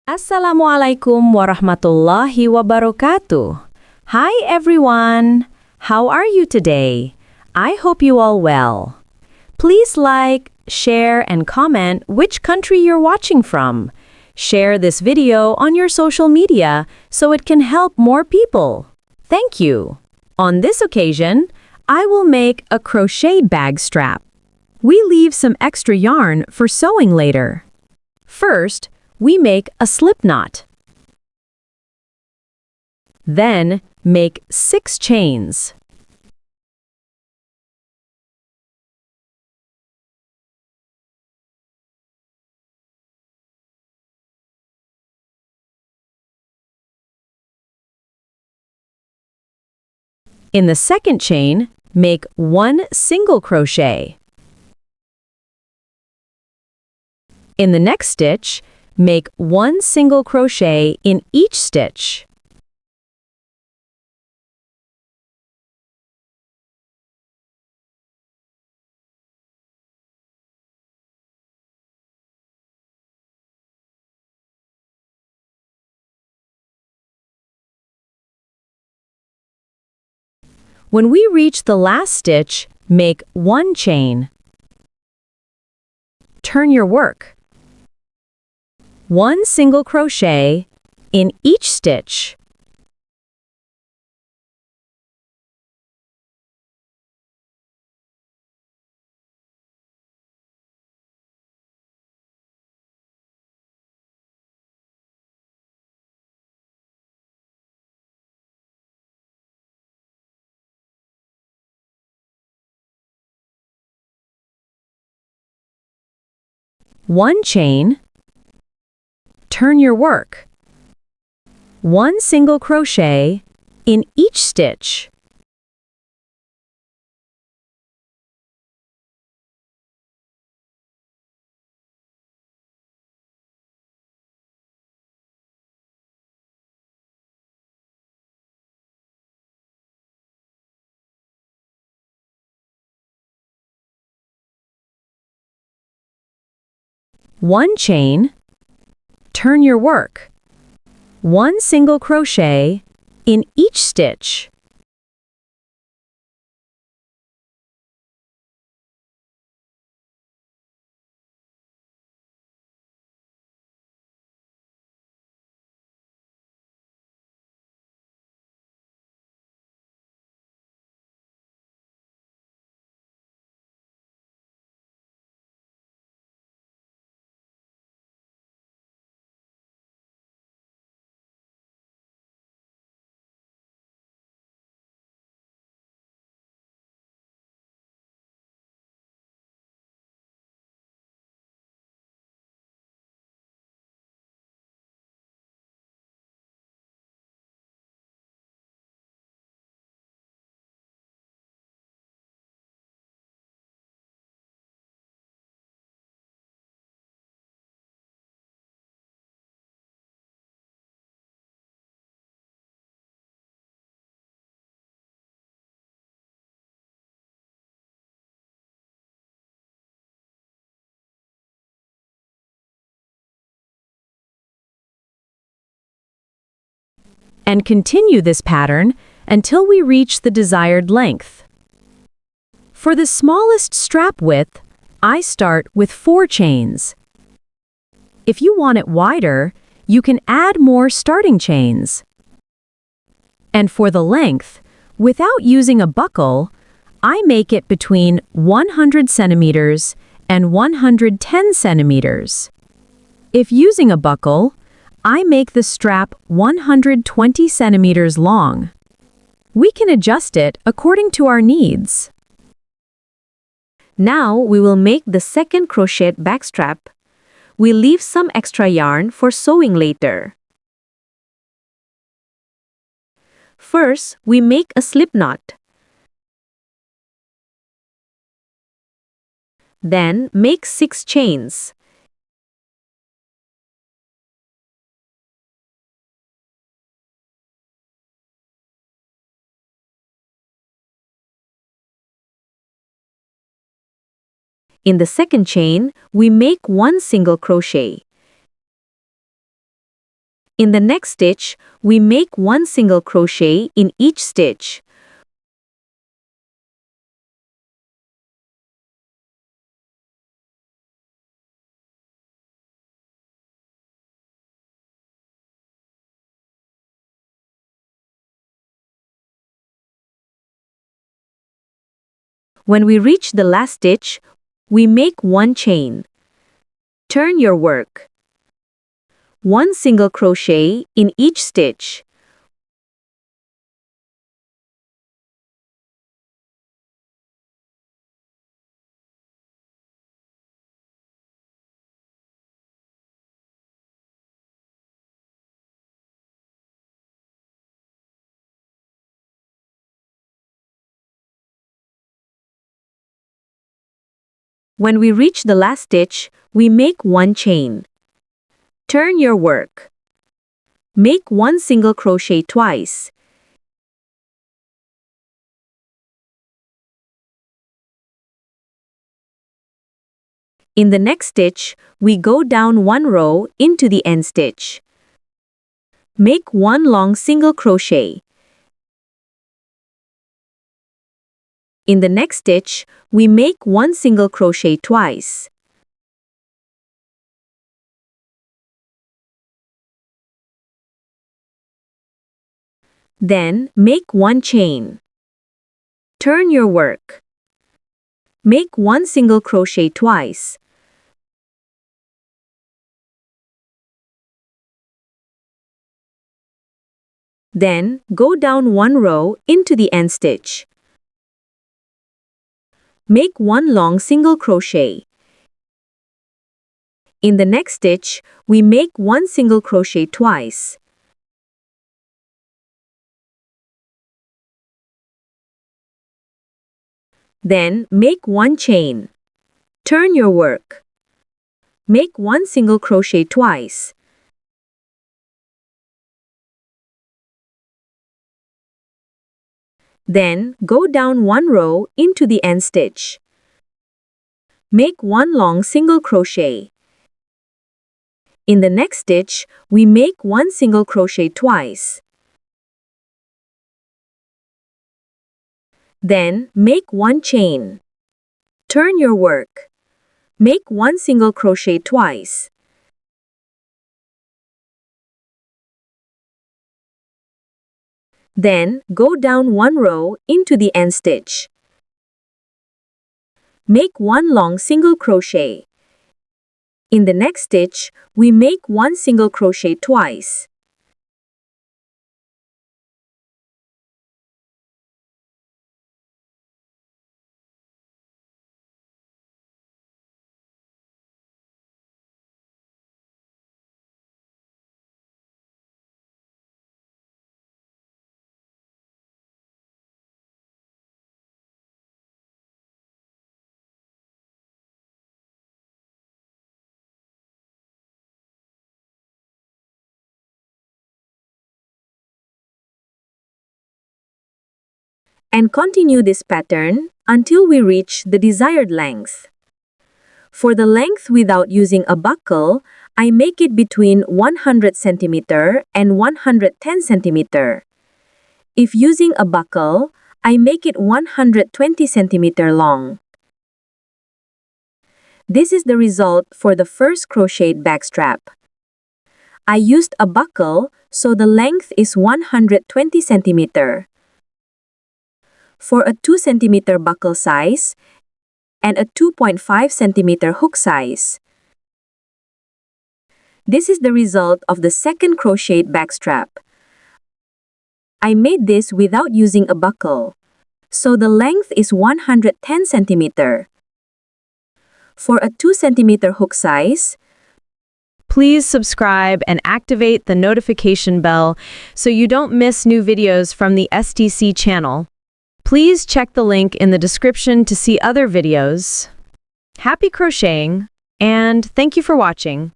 Assalamualaikum warahmatullahi wabarakatuh. Hi everyone. How are you today? I hope you all well. Please like, share, and comment which country you're watching from. Share this video on your social media so it can help more people. Thank you. On this occasion, I will make a crochet bag strap. We leave some extra yarn for sewing later. First, we make a slip knot. Then, make 6 chains. In the second chain, make 1 single crochet. In the next stitch, make 1 single crochet in each stitch. When we reach the last stitch, make 1 chain. Turn your work. 1 single crochet in each stitch. One chain. Turn your work. 1 single crochet in each stitch. One chain. Turn your work. 1 single crochet in each stitch. And continue this pattern until we reach the desired length. For the smallest strap width, I start with 4 chains. If you want it wider, you can add more starting chains. And for the length, without using a buckle, I make it between 100 centimeters and 110 centimeters. If using a buckle, I make the strap 120 centimeters long. We can adjust it according to our needs. Now we will make the second crochet backstrap. We leave some extra yarn for sewing later. First, we make a slip knot. Then make 6 chains. In the second chain, we make 1 single crochet. In the next stitch, we make one single crochet in each stitch. When we reach the last stitch, we make one chain. Turn your work. One single crochet in each stitch. When we reach the last stitch, we make one chain. Turn your work. Make one single crochet twice. In the next stitch, we go down one row into the end stitch. Make one long single crochet. In the next stitch, we make one single crochet twice. Then, make one chain. Turn your work. Make one single crochet twice. Then, go down one row into the end stitch. Make one long single crochet. In the next stitch, we make one single crochet twice. Then, make one chain. Turn your work. Make one single crochet twice. Then, go down one row into the end stitch. Make one long single crochet. In the next stitch, we make one single crochet twice. Then, make one chain. Turn your work. Make one single crochet twice. Then, go down one row into the end stitch. Make one long single crochet. In the next stitch, we make one single crochet twice. And continue this pattern until we reach the desired length. For the length without using a buckle, I make it between 100 cm and 110 cm. If using a buckle, I make it 120 cm long. This is the result for the first crocheted backstrap. I used a buckle, so the length is 120 cm. For a 2 cm buckle size and a 2.5 cm hook size. This is the result of the second crocheted backstrap. I made this without using a buckle, so the length is 110 cm. For a 2 cm hook size, please subscribe and activate the notification bell so you don't miss new videos from the STC channel. Please check the link in the description to see other videos. Happy crocheting, and thank you for watching.